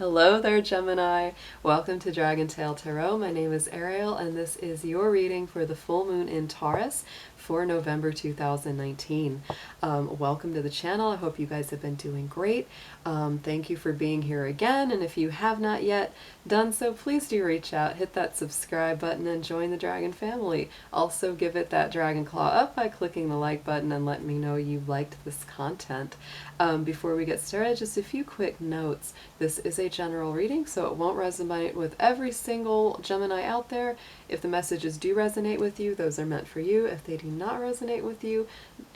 Hello there, Gemini. Welcome to DragonTaleTarot. My name is Ariel, and this is your reading for the full moon in Taurus for November 2019. Welcome to the channel. I hope you guys have been doing great. Thank you for being here again, and if you have not yet done so, please do reach out, hit that subscribe button, and join the Dragon family. Also give it that dragon claw up by clicking the like button and let me know you liked this content. Before we get started, just a few quick notes. This is a general reading, so it won't resonate with every single Gemini out there. If the messages do resonate with you, those are meant for you. If they do not resonate with you,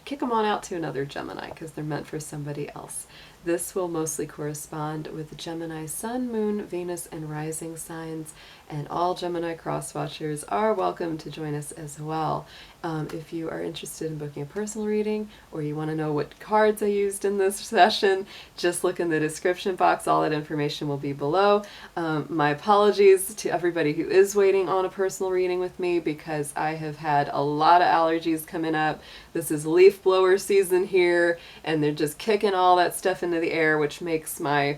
kick them on out to another Gemini because they're meant for somebody else. This will mostly correspond with Gemini Sun, Moon, Venus, and Rising signs, and all Gemini cross-watchers are welcome to join us as well. If you are interested in booking a personal reading, or you want to know what cards I used in this session, just look in the description box. All that information will be below. My apologies to everybody who is waiting on a personal reading with me because I have had a lot of allergies coming up. This is leaf blower season here, and they're just kicking all that stuff into the air, which makes my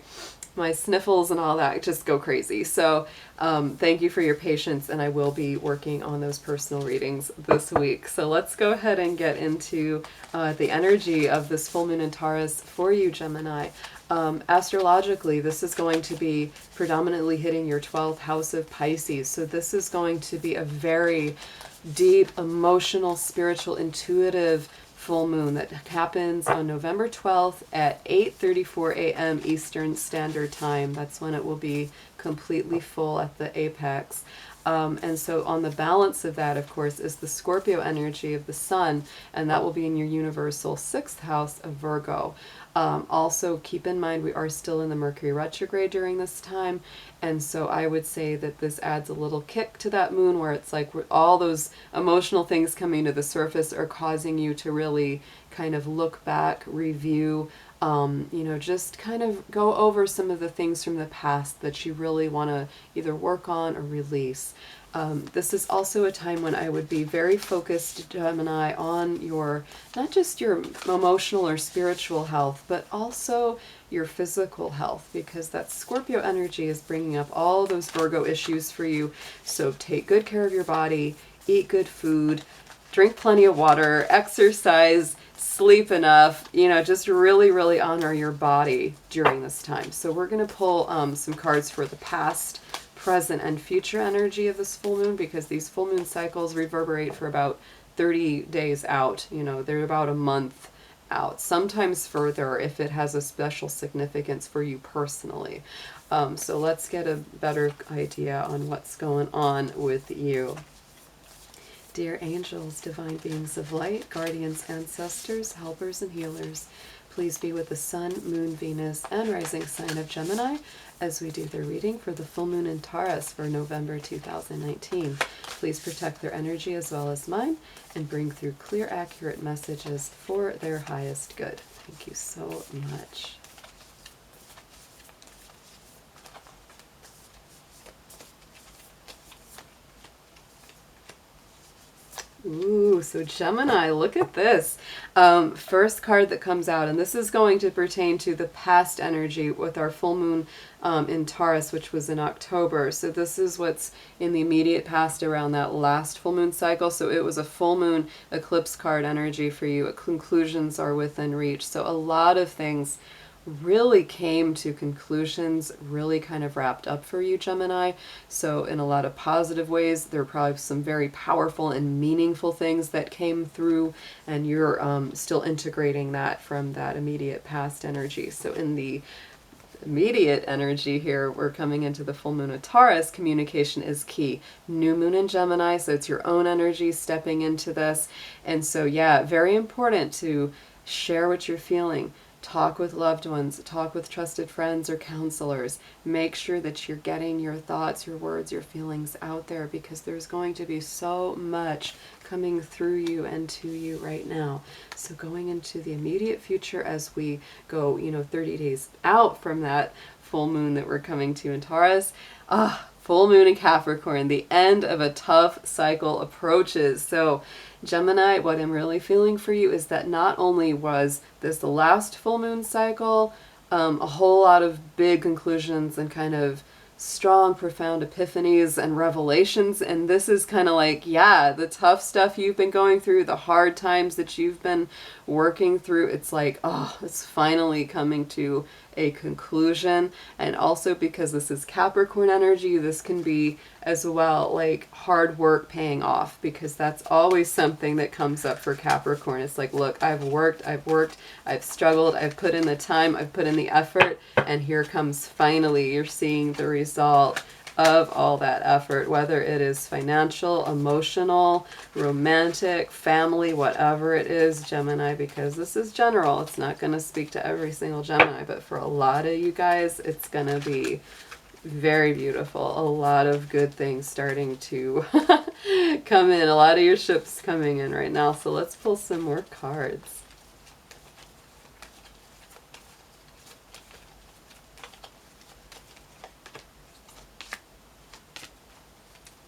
sniffles and all that just go crazy. So thank you for your patience, and I will be working on those personal readings this week. So let's go ahead and get into the energy of this full moon in Taurus for you, Gemini. Astrologically, this is going to be predominantly hitting your 12th house of Pisces. So this is going to be a very deep, emotional, spiritual, intuitive full moon that happens on November 12th at 8:34 a.m. Eastern Standard Time. That's when it will be completely full at the apex. And so on the balance of that, of course, is the Scorpio energy of the sun, and that will be in your universal 6th house of Virgo. Also, keep in mind we are still in the Mercury retrograde during this time, and so I would say that this adds a little kick to that moon where it's like all those emotional things coming to the surface are causing you to really kind of look back, review, just kind of go over some of the things from the past that you really want to either work on or release. This is also a time when I would be very focused, Gemini, on your, not just your emotional or spiritual health, but also your physical health, because that Scorpio energy is bringing up all those Virgo issues for you. So take good care of your body, eat good food, drink plenty of water, exercise, sleep enough, just really, really honor your body during this time. So we're going to pull some cards for the past, present, and future energy of this full moon, because these full moon cycles reverberate for about 30 days out. They're about a month out, sometimes further if it has a special significance for you personally. So let's get a better idea on what's going on with you. Dear angels, divine beings of light, guardians, ancestors, helpers, and healers, please be with the Sun, Moon, Venus, and Rising sign of Gemini as we do their reading for the full moon in Taurus for November 2019. Please protect their energy as well as mine and bring through clear, accurate messages for their highest good. Thank you so much. Ooh, so Gemini, look at this. First card that comes out, and this is going to pertain to the past energy with our full moon in Taurus, which was in October. So this is what's in the immediate past around that last full moon cycle. So it was a full moon eclipse card energy for you. Conclusions are within reach. So a lot of things really came to conclusions, really kind of wrapped up for you, Gemini. So in a lot of positive ways, there are probably some very powerful and meaningful things that came through, and you're still integrating that from that immediate past energy. So in the immediate energy here, we're coming into the full moon of Taurus. Communication is key. New moon in Gemini, so it's your own energy stepping into this. And so yeah, very important to share what you're feeling. Talk with loved ones, talk with trusted friends or counselors. Make sure that you're getting your thoughts, your words, your feelings out there, because there's going to be so much coming through you and to you right now. So going into the immediate future as we go, 30 days out from that full moon that we're coming to in Taurus, full moon in Capricorn, the end of a tough cycle approaches. So Gemini, what I'm really feeling for you is that not only was this the last full moon cycle a whole lot of big conclusions and kind of strong, profound epiphanies and revelations. And this is kind of like, yeah, the tough stuff you've been going through, the hard times that you've been working through, it's like, oh, it's finally coming to a conclusion. And also because this is Capricorn energy, this can be as well like hard work paying off, because that's always something that comes up for Capricorn. It's like, look, I've worked, I've struggled, I've put in the time, I've put in the effort, and here comes finally you're seeing the result of all that effort, whether it is financial, emotional, romantic, family, whatever it is, Gemini, because this is general. It's not going to speak to every single Gemini, but for a lot of you guys, it's going to be very beautiful. A lot of good things starting to come in. A lot of your ships coming in right now. So let's pull some more cards.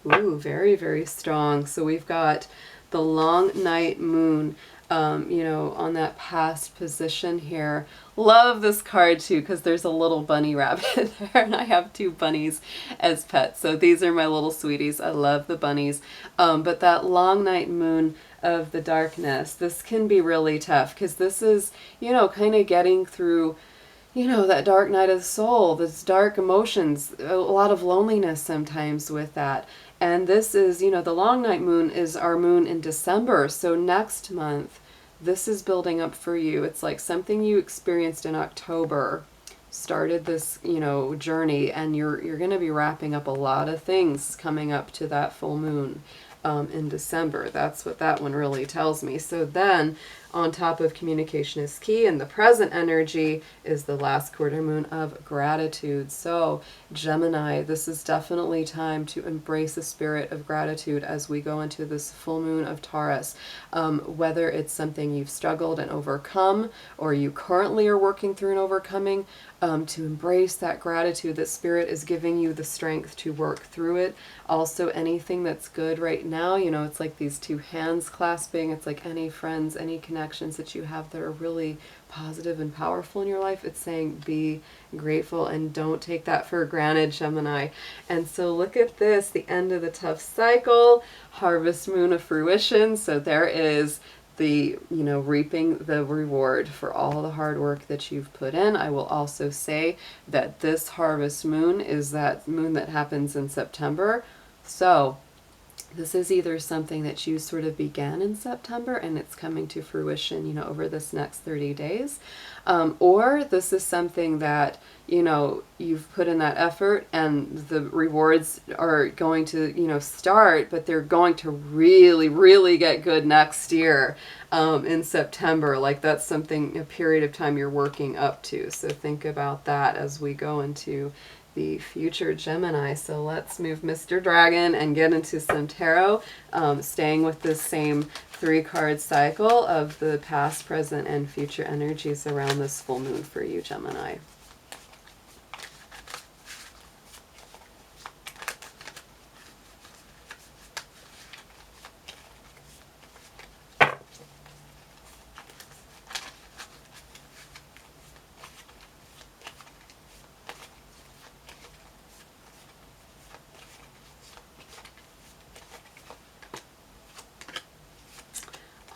Ooh, very, very strong. So we've got the long night moon, you know, on that past position here. Love this card too, because there's a little bunny rabbit there, and I have 2 bunnies as pets. So these are my little sweeties. I love the bunnies. But that long night moon of the darkness, this can be really tough, because this is, you know, kind of getting through, you know, that dark night of the soul, those dark emotions, a lot of loneliness sometimes with that. And this is, you know, the long night moon is our moon in December. So next month, this is building up for you. It's like something you experienced in October started this, you know, journey, and you're going to be wrapping up a lot of things coming up to that full moon in December. That's what that one really tells me. So then on top of communication is key, and the present energy is the last quarter moon of gratitude. So Gemini, this is definitely time to embrace the spirit of gratitude as we go into this full moon of Taurus. Whether it's something you've struggled and overcome, or you currently are working through and overcoming, to embrace that gratitude that Spirit is giving you the strength to work through it. Also, anything that's good right now, you know, it's like these 2 hands clasping. It's like any friends, any connections that you have that are really positive and powerful in your life. It's saying be grateful and don't take that for granted, Gemini. And so look at this, the end of the tough cycle, harvest moon of fruition. So there is the, you know, reaping the reward for all the hard work that you've put in. I will also say that this harvest moon is that moon that happens in September. So this is either something that you sort of began in September and it's coming to fruition, you know, over this next 30 days. Or this is something that, you know, you've put in that effort and the rewards are going to, you know, start, but they're going to really, really get good next year in September. Like that's something, a period of time you're working up to. So think about that as we go into the future Gemini. So let's move Mr. Dragon and get into some tarot, staying with this same 3-card cycle of the past, present, and future energies around this full moon for you, Gemini.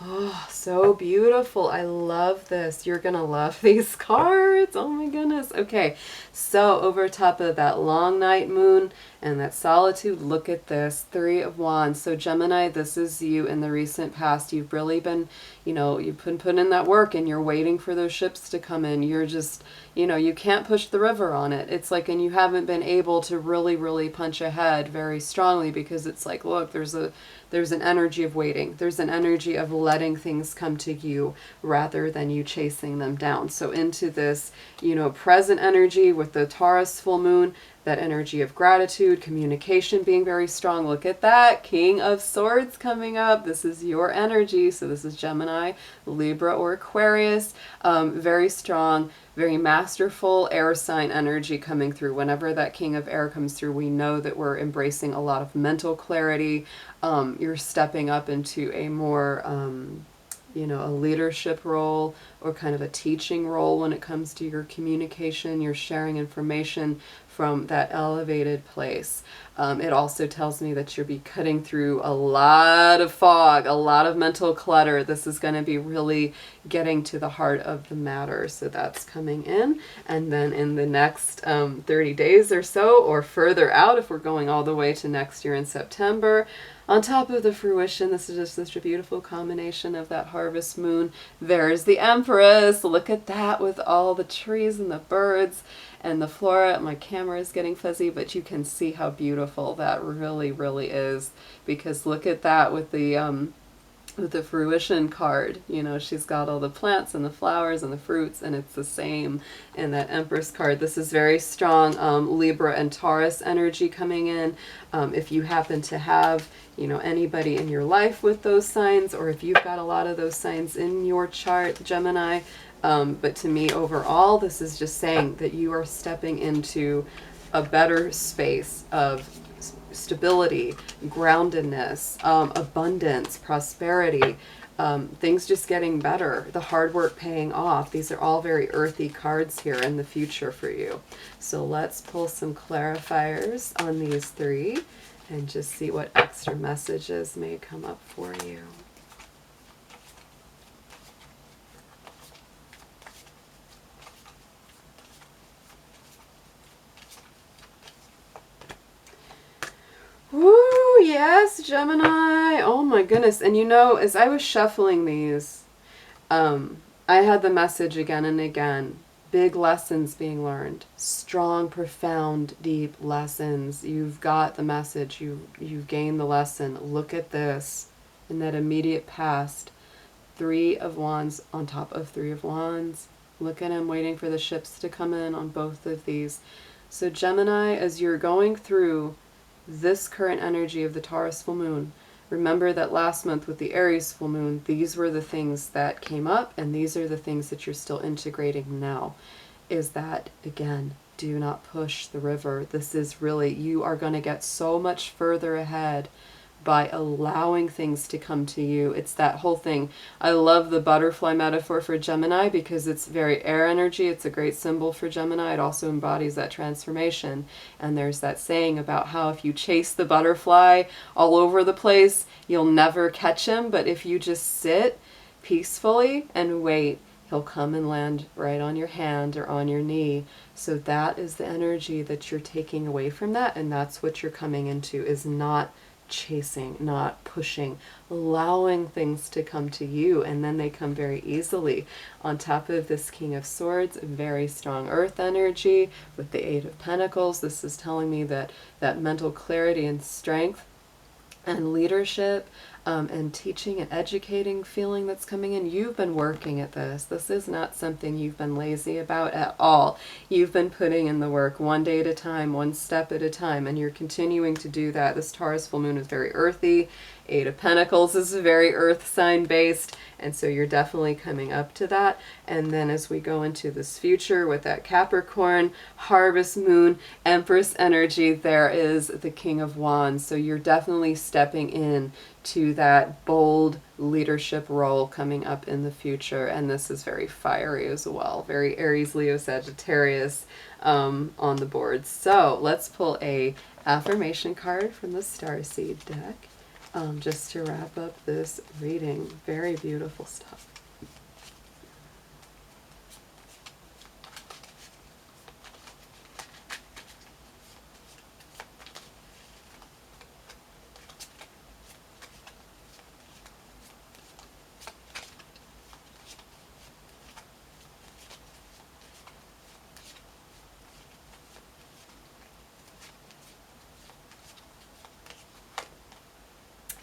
Oh, so beautiful. I love this. You're going to love these cards. Oh my goodness. Okay, so over top of that long night moon and that solitude, look at this, 3 of Wands. So Gemini, this is you in the recent past. You've really been, you know, you've been putting in that work and you're waiting for those ships to come in. You're just, you know, you can't push the river on it. It's like, and you haven't been able to really, really punch ahead very strongly because it's like, look, there's an energy of waiting. There's an energy of letting things come to you rather than you chasing them down. So into this, you know, present energy with the Taurus full moon, that energy of gratitude, communication being very strong. Look at that, King of Swords coming up. This is your energy. So this is Gemini, Libra, or Aquarius. Very strong, very masterful air sign energy coming through. Whenever that King of Air comes through, we know that we're embracing a lot of mental clarity. You're stepping up into a more, you know, a leadership role or kind of a teaching role when it comes to your communication. You're sharing information from that elevated place. It also tells me that you'll be cutting through a lot of fog, a lot of mental clutter. This is going to be really getting to the heart of the matter. So that's coming in. And then in the next 30 days or so, or further out, if we're going all the way to next year in September, on top of the fruition, this is just such a beautiful combination of that harvest moon. There's the Empress. Look at that with all the trees and the birds and the flora. My camera is getting fuzzy, but you can see how beautiful that really, really is. Because look at that with the fruition card. You know, she's got all the plants and the flowers and the fruits, and it's the same in that Empress card. This is very strong Libra and Taurus energy coming in. If you happen to have, you know, anybody in your life with those signs, or if you've got a lot of those signs in your chart, Gemini, but to me overall, this is just saying that you are stepping into a better space of stability, groundedness, abundance, prosperity, things just getting better, the hard work paying off. These are all very earthy cards here in the future for you. So let's pull some clarifiers on these three and just see what extra messages may come up for you. Woo, yes, Gemini. Oh my goodness. And you know, as I was shuffling these, I had the message again and again. Big lessons being learned. Strong, profound, deep lessons. You've got the message. You've gained the lesson. Look at this. In that immediate past, 3 of Wands on top of 3 of Wands. Look at him waiting for the ships to come in on both of these. So Gemini, as you're going through this current energy of the Taurus full moon, remember that last month with the Aries full moon, these were the things that came up, and these are the things that you're still integrating now. Is that, again, do not push the river. This is really, you are going to get so much further ahead by allowing things to come to you. It's that whole thing. I love the butterfly metaphor for Gemini because it's very air energy. It's a great symbol for Gemini. It also embodies that transformation. And there's that saying about how if you chase the butterfly all over the place, you'll never catch him. But if you just sit peacefully and wait, he'll come and land right on your hand or on your knee. So that is the energy that you're taking away from that. And that's what you're coming into, is not chasing, not pushing, allowing things to come to you, and then they come very easily. On top of this King of Swords, very strong earth energy with the 8 of Pentacles. This is telling me that mental clarity and strength and leadership and teaching and educating feeling that's coming in. You've been working at this. This is not something you've been lazy about at all. You've been putting in the work one day at a time, one step at a time, and you're continuing to do that. This Taurus full moon is very earthy. 8 of Pentacles is very earth sign based, and so you're definitely coming up to that. And then as we go into this future with that Capricorn, harvest moon, Empress energy, there is the King of Wands. So you're definitely stepping in to that bold leadership role coming up in the future. And this is very fiery as well. Very Aries, Leo, Sagittarius on the board. So let's pull a affirmation card from the Starseed deck. Just to wrap up this reading. Very beautiful stuff.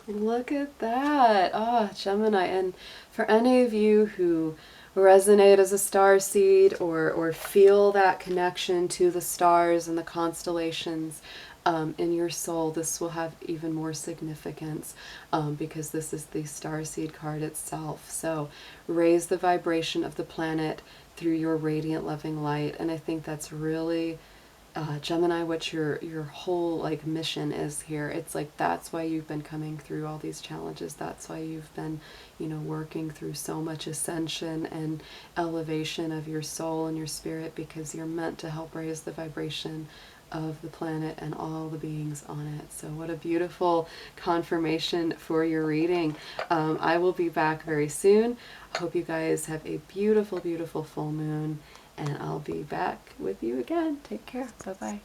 Look at that. Ah, Gemini. And for any of you who resonate as a star seed or feel that connection to the stars and the constellations in your soul, this will have even more significance because this is the star seed card itself. So raise the vibration of the planet through your radiant loving light. And I think that's really Gemini, what your whole like mission is here. It's like that's why you've been coming through all these challenges. That's why you've been, you know, working through so much ascension and elevation of your soul and your spirit, because you're meant to help raise the vibration of the planet and all the beings on it. So what a beautiful confirmation for your reading. I will be back very soon. I hope you guys have a beautiful, beautiful full moon, and I'll be back with you again. Take care. Bye-bye.